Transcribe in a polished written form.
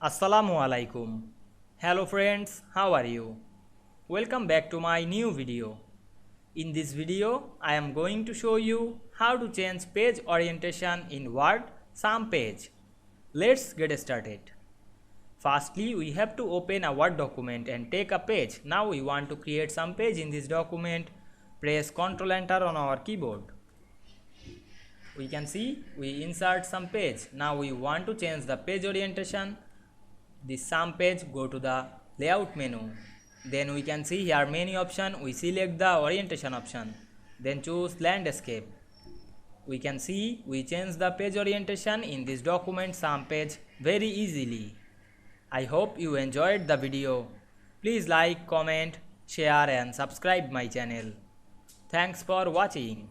Assalamu Walaikum. Hello friends, how are you? Welcome back to my new video. In this video, I am going to show you how to change page orientation in Word Some page. Let's get started. Firstly, we have to open a Word document and take a page. Now we want to create some page in this document. Press Ctrl Enter on our keyboard. We can see we insert some page. Now we want to change the page orientation. This some page, go to the layout menu. Then we can see here many option. We select the orientation option. Then choose landscape. We can see we change the page orientation in this document some page very easily. I hope you enjoyed the video. Please like, comment, share and subscribe my channel. Thanks for watching.